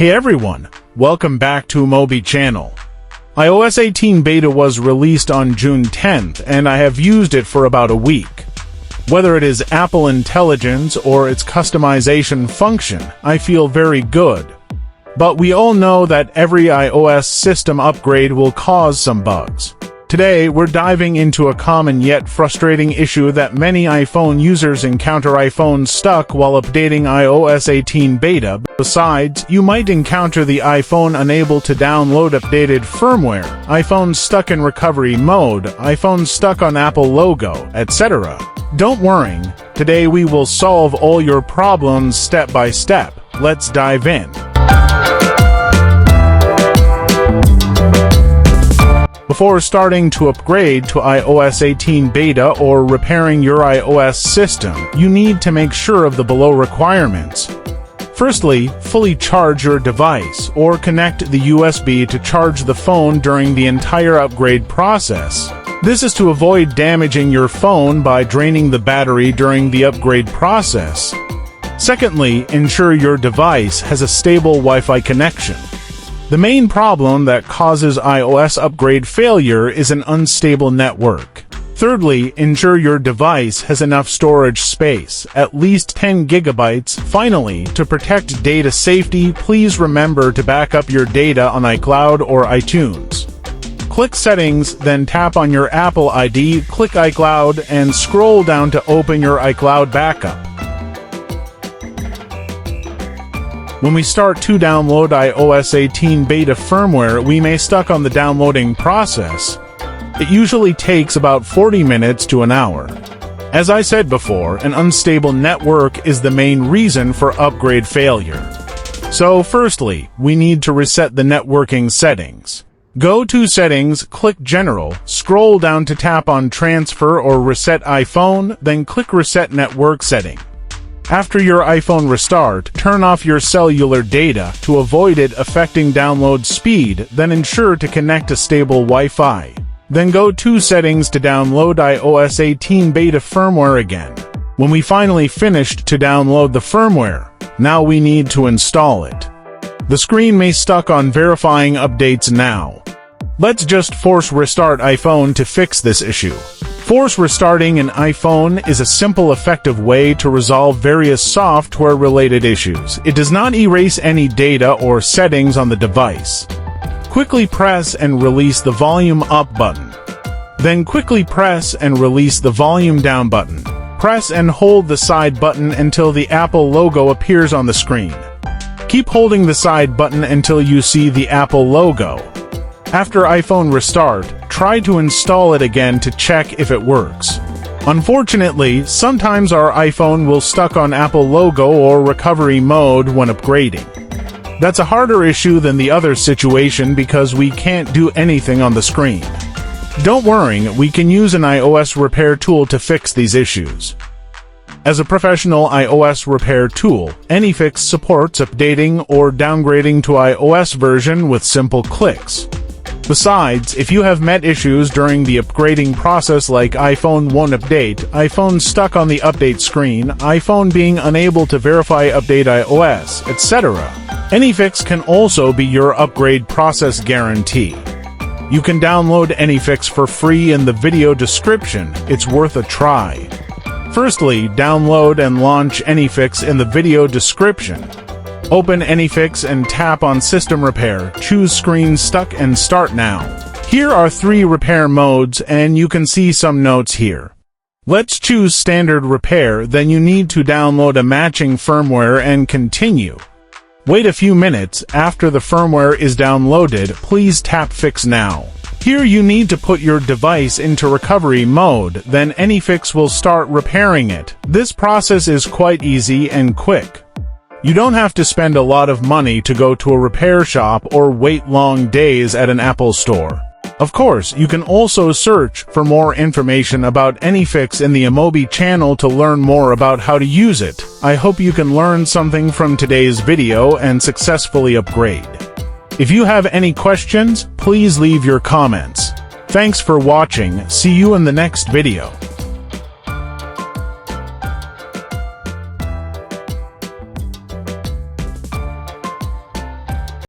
Hey everyone, welcome back to Mobi channel. iOS 18 beta was released on June 10th and I have used it for about a week. Whether it is Apple Intelligence or its customization function, I feel very good. But we all know that every iOS system upgrade will cause some bugs. Today, we're diving into a common yet frustrating issue that many iPhone users encounter: iPhone stuck while updating iOS 18 beta. Besides, you might encounter the iPhone unable to download updated firmware, iPhone stuck in recovery mode, iPhone stuck on Apple logo, etc. Don't worry, today we will solve all your problems step by step. Let's dive in. Before starting to upgrade to iOS 18 beta or repairing your iOS system, you need to make sure of the below requirements. Firstly, fully charge your device, or connect the USB to charge the phone during the entire upgrade process. This is to avoid damaging your phone by draining the battery during the upgrade process. Secondly, ensure your device has a stable Wi-Fi connection. The main problem that causes iOS upgrade failure is an unstable network. Thirdly, ensure your device has enough storage space, at least 10 gigabytes. Finally, to protect data safety, please remember to back up your data on iCloud or iTunes. Click Settings, then tap on your Apple ID, click iCloud, and scroll down to open your iCloud backup. When we start to download iOS 18 beta firmware, we may stuck on the downloading process. It usually takes about 40 minutes to an hour. As I said before, an unstable network is the main reason for upgrade failure. So firstly, we need to reset the networking settings. Go to Settings, click General, scroll down to tap on Transfer or Reset iPhone, then click Reset Network Setting. After your iPhone restart, turn off your cellular data to avoid it affecting download speed, then ensure to connect to stable Wi-Fi. Then go to Settings to download iOS 18 beta firmware again. When we finally finished to download the firmware, now we need to install it. The screen may stuck on verifying updates now. Let's just force restart iPhone to fix this issue. Force restarting an iPhone is a simple, effective way to resolve various software-related issues. It does not erase any data or settings on the device. Quickly press and release the volume up button. Then quickly press and release the volume down button. Press and hold the side button until the Apple logo appears on the screen. Keep holding the side button until you see the Apple logo. After iPhone restart, try to install it again to check if it works. Unfortunately, sometimes our iPhone will stuck on Apple logo or recovery mode when upgrading. That's a harder issue than the other situation because we can't do anything on the screen. Don't worry, we can use an iOS repair tool to fix these issues. As a professional iOS repair tool, AnyFix supports updating or downgrading to iOS version with simple clicks. Besides, if you have met issues during the upgrading process like iPhone 1 update, iPhone stuck on the update screen, iPhone being unable to verify update iOS, etc., AnyFix can also be your upgrade process guarantee. You can download AnyFix for free in the video description. It's worth a try. Firstly, download and launch AnyFix in the video description. Open AnyFix and tap on System Repair, choose Screen Stuck and Start Now. Here are 3 repair modes and you can see some notes here. Let's choose Standard Repair, then you need to download a matching firmware and continue. Wait a few minutes. After the firmware is downloaded, please tap Fix Now. Here you need to put your device into recovery mode, then AnyFix will start repairing it. This process is quite easy and quick. You don't have to spend a lot of money to go to a repair shop or wait long days at an Apple store. Of course, you can also search for more information about AnyFix in the Mobi channel to learn more about how to use it. I hope you can learn something from today's video and successfully upgrade. If you have any questions, please leave your comments. Thanks for watching. See you in the next video.